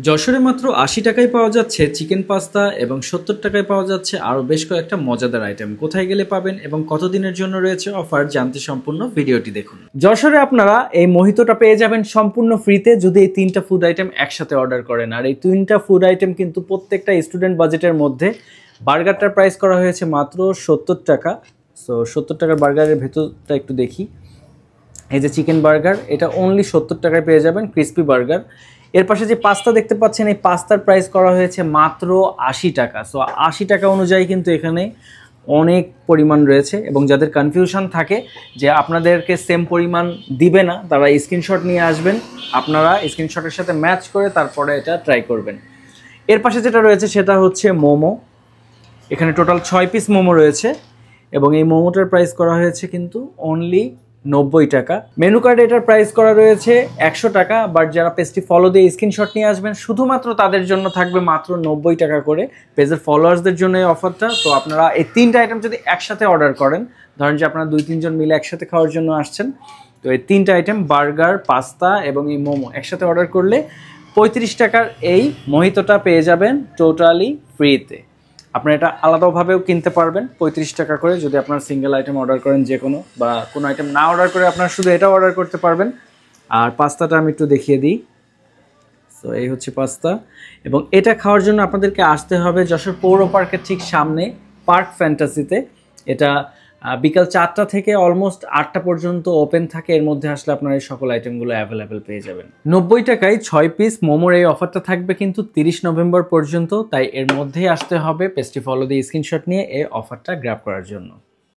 যশোরে মাত্র ৮০ টাকায় পাওয়া যাচ্ছে চিকেন পাস্তা এবং ৭০ টাকায় পাওয়া যাচ্ছে আরও বেশ কয়েকটা মজাদার আইটেম। কোথায় গেলে পাবেন এবং কতদিনের জন্য রয়েছে অফার, জানতে সম্পূর্ণ ভিডিওটি দেখুন। যশোরে আপনারা এই মোহিতোটা পেয়ে যাবেন সম্পূর্ণ ফ্রিতে যদি এই 3টা ফুড আইটেম একসাথে অর্ডার করেন। আর এই 3টা ফুড আইটেম কিন্তু প্রত্যেকটা স্টুডেন্ট বাজেটের মধ্যে। বার্গারটার প্রাইস করা হয়েছে মাত্র ৭০ টাকা। সো ৭০ টাকার বার্গারের ভেতরটা একটু দেখি। এই যে চিকেন বার্গার, এটা অনলি ৭০ টাকায় পেয়ে যাবেন, ক্রিসপি বার্গার। এর পাশে যে পাস্তা দেখতে পাচ্ছেন, এই পাস্তার প্রাইস করা হয়েছে মাত্র ৮০ টাকা। সো ৮০ টাকা অনুযায়ী কিন্তু এখানে অনেক পরিমাণ রয়েছে, এবং যাদের কনফিউশন থাকে যে আপনাদেরকে সেম পরিমাণ দিবে না, তারা স্ক্রিনশট নিয়ে আসবেন, আপনারা স্ক্রিনশটের সাথে ম্যাচ করে তারপরে এটা ট্রাই করবেন। এর পাশে যেটা রয়েছে সেটা হচ্ছে মোমো। এখানে টোটাল 6 পিস মোমো রয়েছে, এবং এই মোমোটার প্রাইস করা হয়েছে কিন্তু অনলি ৯০ টাকা। মেনু কার্ডে এটার প্রাইস করা রয়েছে ১০০ টাকা, বাট যারা পেজটি ফলো দিয়ে স্ক্রিনশট নিয়ে আসবেন শুধুমাত্র তাদের জন্য থাকবে মাত্র ৯০ টাকা করে, পেজের ফলোয়ার্সদের জন্য এই অফারটা। তো আপনারা এই 3টা আইটেম যদি একসাথে অর্ডার করেন, ধরেন যে আপনারা ২-৩ জন মিলে একসাথে খাওয়ার জন্য আসছেন, তো এই 3টা আইটেম বার্গার, পাস্তা এবং এই মোমো একসাথে অর্ডার করলে ৩৫ টাকার এই মোহিতোটা পেয়ে যাবেন টোটালি ফ্রিতে। আপনারা এটা আলাদাভাবেও কিনতে পারবেন ৩৫ টাকা করে, যদি আপনারা সিঙ্গেল আইটেম অর্ডার করেন যে কোনো, বা কোনো আইটেম না অর্ডার করে আপনারা শুধু এটা অর্ডার করতে পারবেন। আর পাস্তাটা আমি একটু দেখিয়ে দিই। সো এই হচ্ছে পাস্তা, এবং এটা খাওয়ার জন্য আপনাদেরকে আসতে হবে যশোর পৌর পার্কের ঠিক সামনে পার্ক ফ্যান্টাসিতে। এটা বিকাল 4টা থেকে অলমোস্ট 8টা পর্যন্ত ওপেন থাকে। এর মধ্যে আসলে আপনারা এই সকল আইটেমগুলো অ্যাভেলেবেল পেয়ে যাবেন। ৯০ টাকায় 6 পিস মোমোর এই অফারটা থাকবে কিন্তু 30 নভেম্বর পর্যন্ত, তাই এর মধ্যেই আসতে হবে পেজটি ফলো দিয়ে স্ক্রিনশট নিয়ে এই অফারটা গ্র্যাব করার জন্য।